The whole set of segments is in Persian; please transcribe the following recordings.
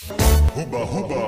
Huba huba.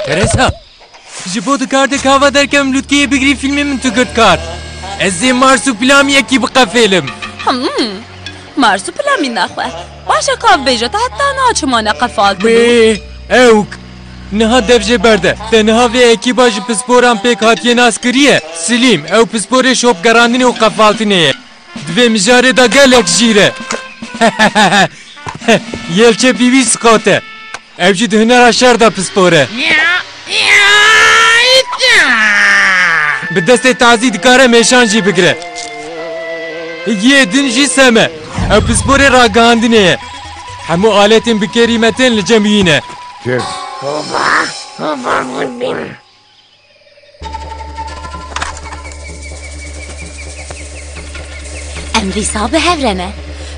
Teresa, ji bo dikardek hava derkem lütkiye bigirî filmê min tu girtkar. Ez ê marsupîlamiyekî biqefêlim. Marsupîlamî naxwe. Başa kav bêje te heta naçimane qefal tu. Wê, ewk. Niha dev jê berde. Te niha vê ekîba ji pisporan pêk hatiye naskiriye. Silîm, ew pisporê şopgerandinê û qefaltinê ye. Divê mijarê da gelek jîr e. Yelçe pîvî sqate. Ev jî di hunera şer da pispor e. Bi destê tazî dikare mêşan jî bigire. Yê din jî seme. Ew pisporê ragihandinê ye. Hemû aletên bikerî tên li cem yîne. Em dîsa bihevrene.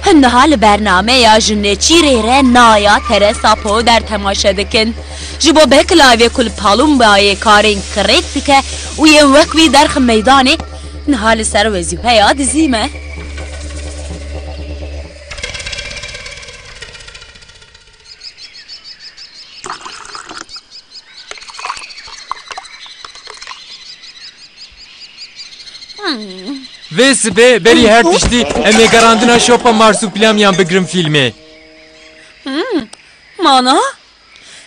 Hin niha li bernameya ji Nêçîrê re naya Teresa Poder temaşe dikin. Ji bo bekilavê ku li Palumbayê karên kirêk dike û yên wek wî derxin meydanê niha li ser wezîfeya dizî me. Vê sibê berî her tiştî em ê gerandina şopa marsupîlamiyan bigirin filmê. Mana?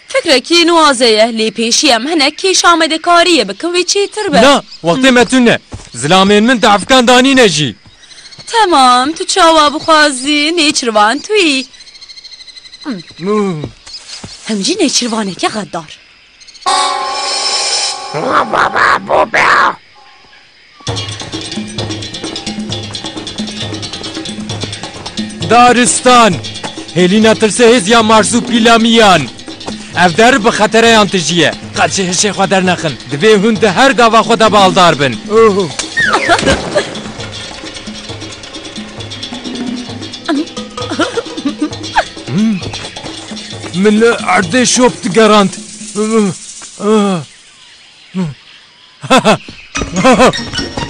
Fikrekî nuwaze ye lê pêşî em hinek kêş amedekariyê bikin vê çêtir be. Na, wextê me tune. Zilamên min teefkan danîne jî. Tamam, tu çawa bixwazî nêçirvan tuyî. Hem jî nêçirvaneke xeddar. Daristan. Helîna tirse hêziya marsupîlamiyan. Ev der bi xetereyan tijiye. Qet ji hişê xwe dernexin. Divê hûn di her gava xwe de baldar bin. من عردي شوبت جارانت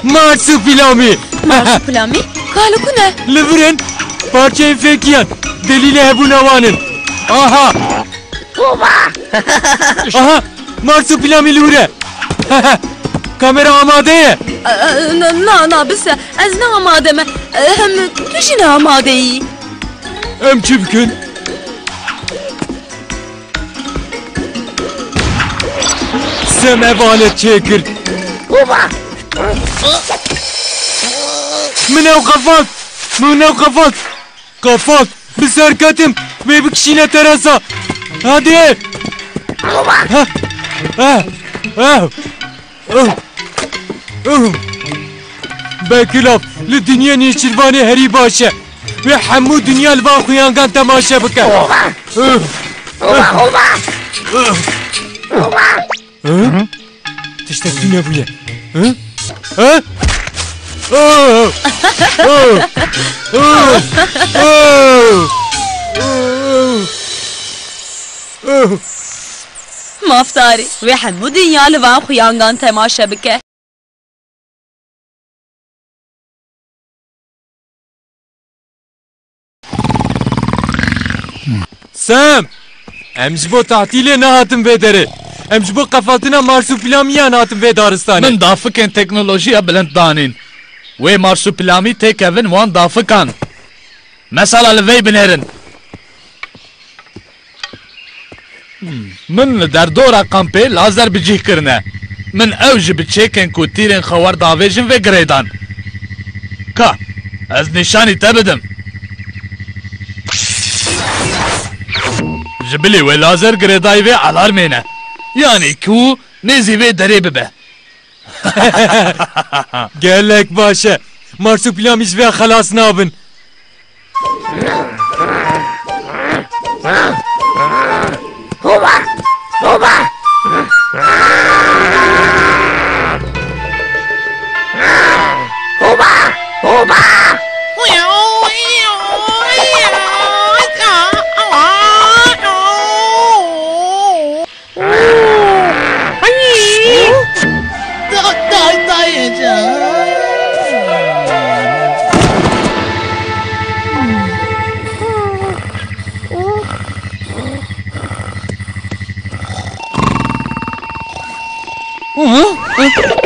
Marsupilami. Marsupilami? Kalu ku ne? Livren parçayı fekiyan. Delili hebu navanın. Aha. Aha. Marsupilami lure. Kamera amade. Na bise. Ez ne amade me. Hem tuşi ne amadeyi. Em çibkün. Sem evalet çekir. من وقفات من وقفات قفات بسركتم بكشينا ترسا هادي بكلاف للدنيا نيشرفاني هري باشا وحمو دنيا الباخو يانغان تماشا بك تشتكين ابويا ها مافتاری و همو دنیا لوان خویانگان تماشا بکه سام امجبو تعطيلي نهاتم بدري امجبو قفاتنا مارسوبيلاميا نهاتم بدارستاني من دافكن تكنولوجيا بلند دانين وی مارسوپیلامی تک اوین وان دافکان مثلا لوی بنهرن من در دورا قمپی لازر بجیه کرنه من اوج بچیکن کو تیرین خوار داویجن و گریدان که از نشانی تبدم جبلی و لازر گریدای و علارمینه یعنی کو نزی و دری ببه قال لك باشا مارسوبيلامي جبه خلاص نابن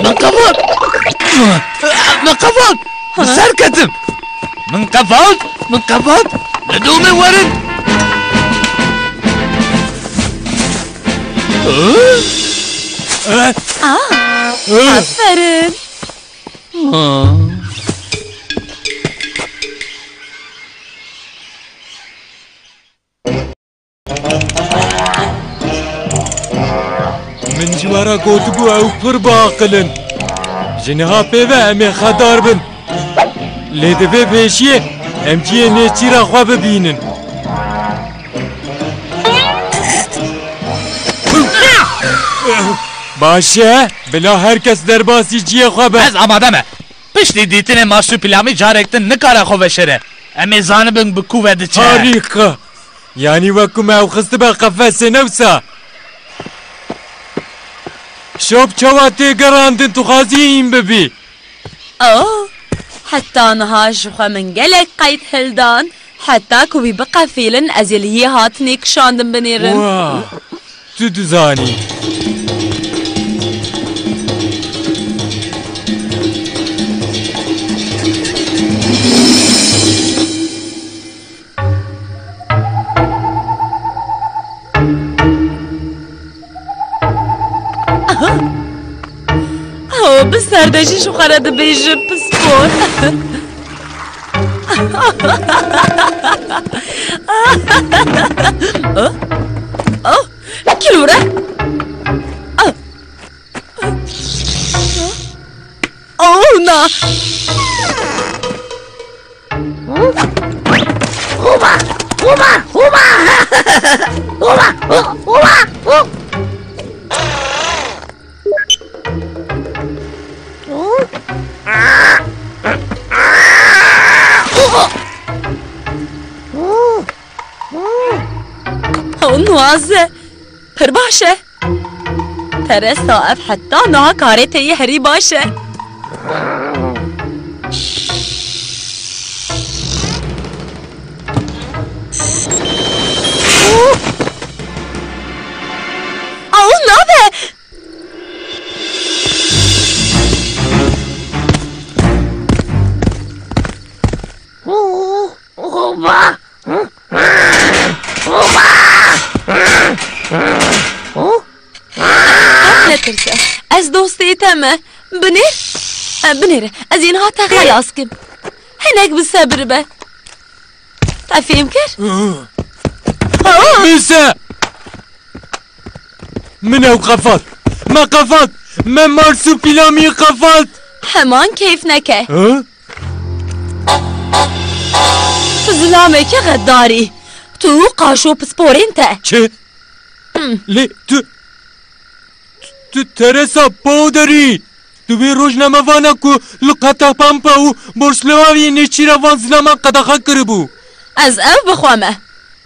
من قفاك بسر كتب من قفاك لدومي ورد aferin من جوارا قوتبو او قربا قلن جنها بيبا امي خدار بن لدبي بيشيه امجيه نيچيرا خواه ببينن باشه بلا herkes derbasi ciye خواه از آماده مه پشتی دیتن مارسوپیلامی جارکتن نکاره خواه شره امی زانبن بکو وده چه harika yani vaku me avkhiste be qafese nefsa شوب çavatê gerandin tu xaziyên bibî حتى نهاج خو من gelek قيد هلدان حتى كوي بقى فيلن ازيليه هاتني كشاندن بنيرن tu dizanî بسردشي شو خرد بيجي بسبور كيلورا نا نوازه پر باشه ترسا اف حتی نها کاره تیه هری باشه او نابه نترسه از دوستی تمه بنير از اینها تا خلاص کم هناك بالصبر به تفهم كر بيسا من او قفات ما قفات ما مارسو بلامي قفات همان كيف نكه ها ظلامه که غداری تو قاشو پسپورین ته چه؟ لی تو ترسا پودری تو بی روزنامه وانا کو لقطه پامپا و برسلواوی نیچی را وان زلامان قدخه کربو از او بخوامه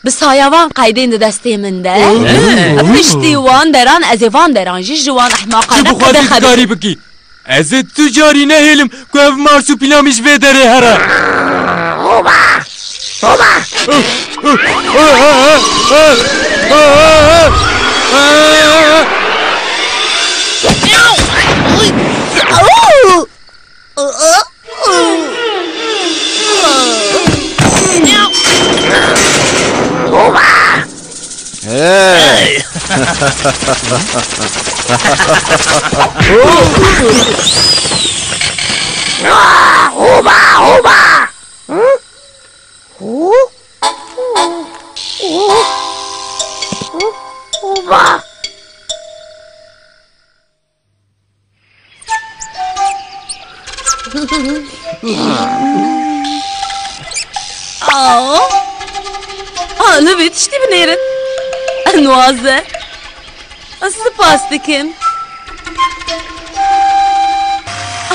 بس هایوان قایدین دستی من ده پشتی وان دران از وان دران جیج وان احماقانه چه بخواهی کاری بکی از تو جاری نهیلم که او مارسو پیلامیش بدره هره حالا بیتشتی بنیرن نوازه سپاس دکم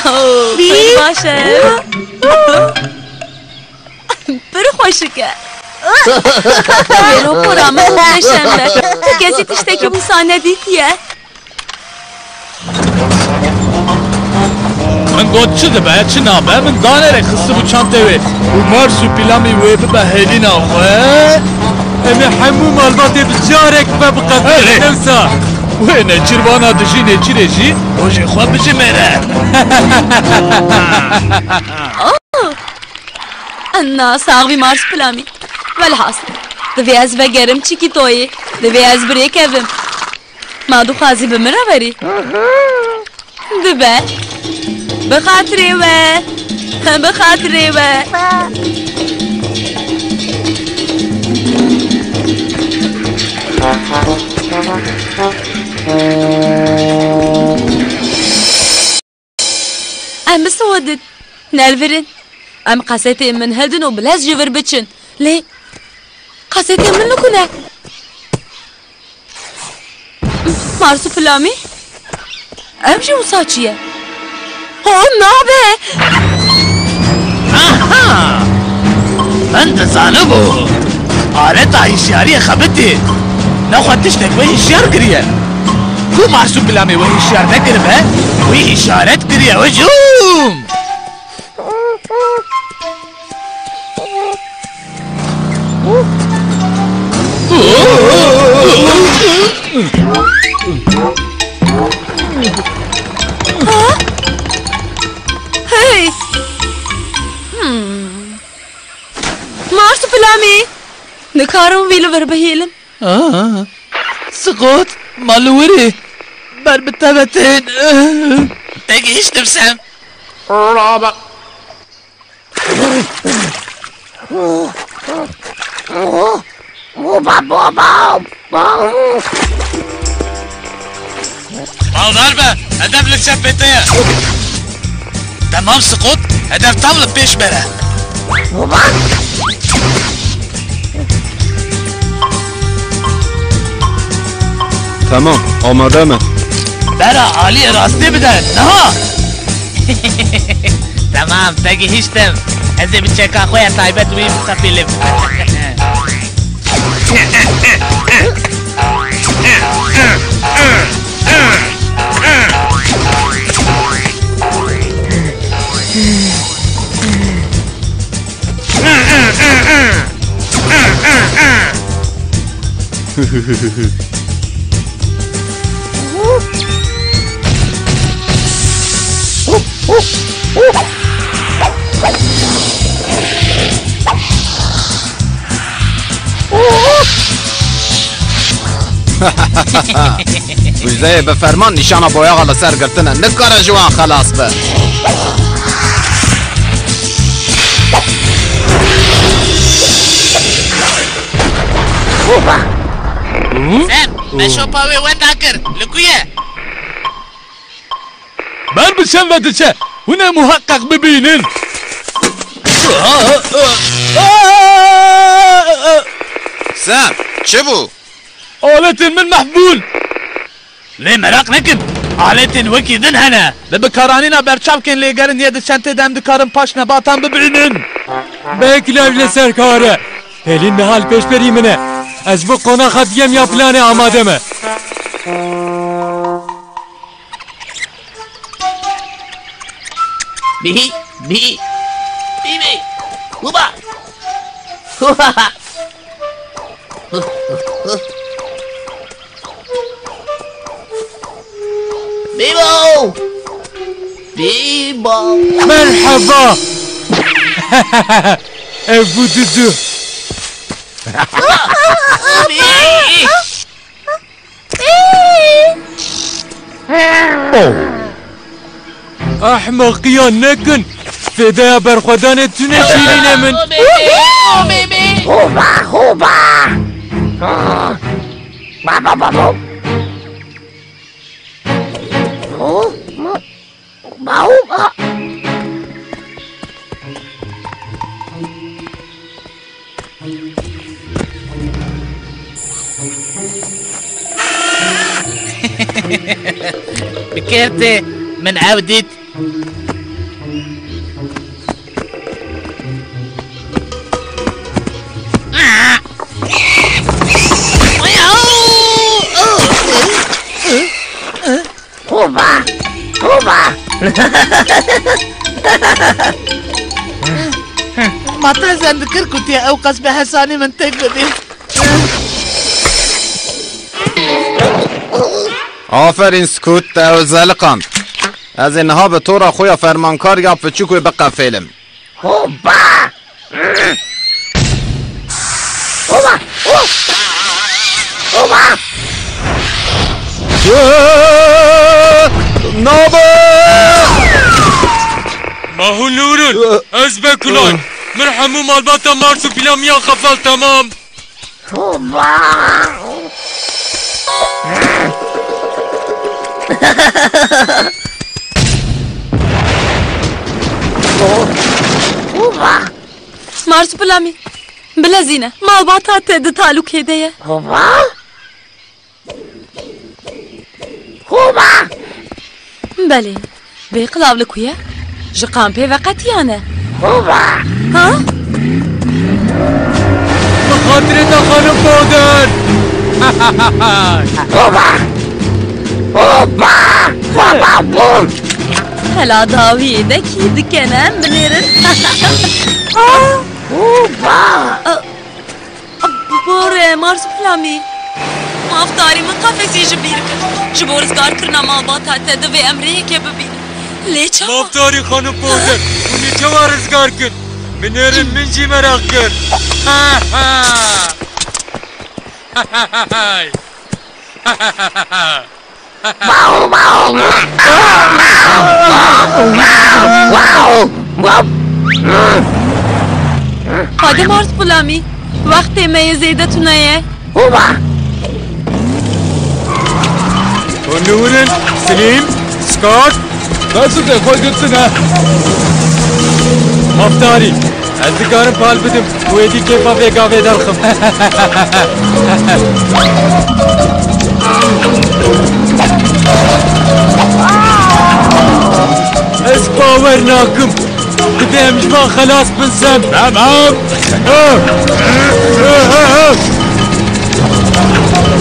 خیلی باشه برو خوشکه برو پرامه نشنده تو کسی تشتکی بسانه دیتیه من گوت چه ده چه نابه من دانه ره خسته بو چانته وی و مارسو پیلامی وی به هلی ناخوه انا حمو مالباتي بجارك ببقى نفسه وين چروانا دجی نچی رجی وجه خواب بجه میره انا ساغوی مارس پلامی والحاصل دوی از بگرم چی کی تویی دوی از بریک اوم ما دو خوازی بمره بری دوی بخاطری و بخاطری و ام بسودد نالفرن ام قاسيتي من هدن وبلاز جبر بتشن ليه قاسيتي من لكنا مارسو فلامي امشي وساتشيه هو نابه آها انت زانبو آرت عيشياري خبتي نخواتش نكوي هشيار كريا كو مارسو بلامي وهي هشيار نكربه وهي اشارات كريا وجوم هاي مارسو فلامي نكارم ويلو بربهيلن سقوط مالوري بر بالتبتين تجيش تبسم رابع ضربة هدف لك شفتيه تمام سقوط هدف طاولة بيش بره تمام آماده من برا عالی راستی بدن نه تمام تگی هیچتم از بچه که خوی تایبت ویم سفیلم وجده به فرمان نشانه بویاغ لسر گرتنه نکاره جوان خلاص به سم مشو پاوی وندا کر لکویه Ben biçem ve diçe. Bu ne muhakkak bibinin. سم چه بو؟ Aletin min mahbul. لی مراق نکن آلتین وکی دن هنه Bekaranina berçavken legerin yedi senteden dikarın paşna batan bibinin. Bekler leser kare. Elin ne hal peş berimine. Ez bu konak hadiyem ya planı amade mi? بی بی بی بی بوبا بوبا بیبو بیبو Merhaba. Ebu düdü. احمق یا نکن فدای برخودان تونه شیرینه من خوبه خوبه بابا بابا بابا بكرتي من عودة خوبه خوبه متى ذكر كنت اوقس بحساني من تقبدي آفرین سکوت و زلقان از اینها به طور خویا فرمانکار یا فچوکوی بقى فیلم خوبه خوبه خوبه نابه ماهو نورن از بکنان من همو مالباتا مارسو پیلامیا خفال تمام خوبه مارس بلامی بلزینه مالباتا تد تعلق هدیه خوبه خوبه بله به قلاب لکویه جقام پی وقت یانه خوبه ها بخاطر تا خانم بودن خوبه خوبه بابا بود هلا داوی دکی دکنم بنیرن خوبه بوره مارس بلامی مافتاری من قفزی جبیر کن جبور ازگار کرنا مالباتا تد و امریه که ببین لیچا مافتاری خانم بودن اونی جوار ازگار کن منیرن من جی مراق کن هاده مارس بلامی وقت می زیده تونایه خوبه ونورن سليم سكوت بس ده خوي قلتنا مفتاري أذكارم بال بدم ويدي كيف أبي قاعد أرخم اسباورناكم بدي مجمع خلاص بنسم تمام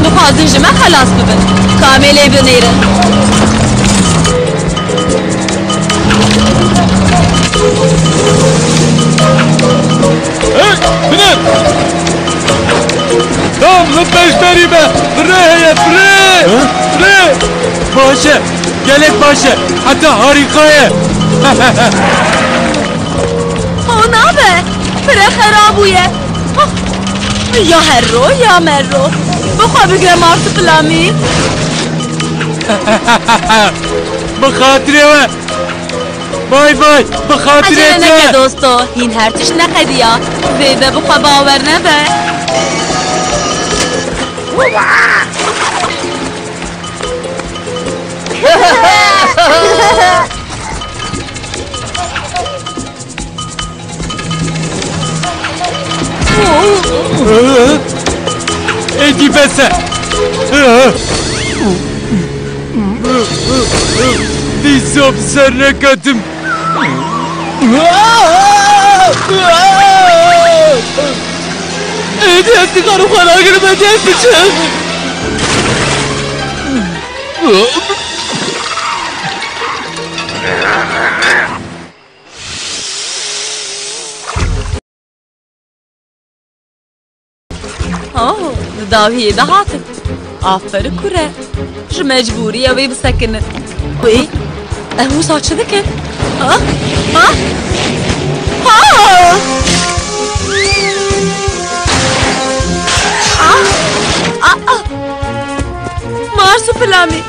dixwazin ji me xelas bibin Kamêlê binêrin بنام دام لبش بريمة بريه بريه باشا قالك باشا حتى هاريقاية او نابه پره خراب بویه یا هرو یا مرو بخوا بگره مارت پلامی بخاطره و باي باي بخاطره عجله نکه دوستو این هرچش نقدیا زیده بخوا باور نبه ادي بس دي زوب سرقتم ادي استقارو خلاقر مجال بچه داویه ده هاتن آفر کره جو مجبوری اوی بسکنن وی اهو ساچه دکن ها ها ها مارسو پلامی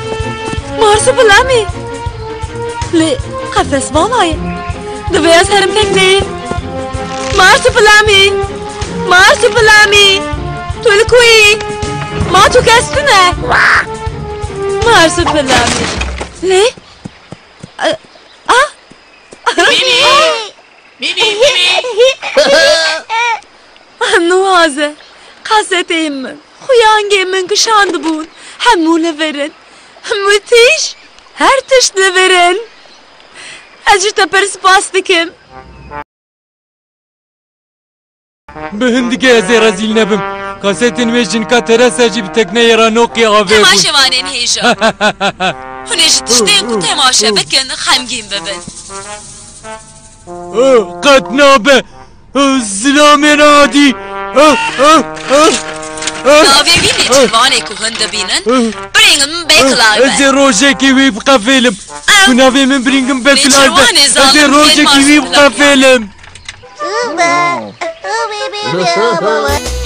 مارسو پلامی لی قفص بالای دوی از هرم تکنی مارسو پلامی مارسو پلامی تو الكوي ما تكستنا مارسو بلامي ليه؟ هنو هذا قصتهم من خويانجي من كشاند بون همو لفرن همو تيش هر تش لفرن اجرتا برسباس دكم بهندگه از رزیل نبم کاستین ویژن کا ترسا جیب تکنه ایرانوکی آوه بود تماشوانین هیجا هنش تشتین کو تماشا بکن خمگین ببن قد نابه زلامین عادی ناوی بینی چوانه که هنده بینن برینگم بکلایبه از روژه که وی بقا فیلم کناوی من برینگم بکلایبه از روژه که وی بقا فیلم Uba, oh baby,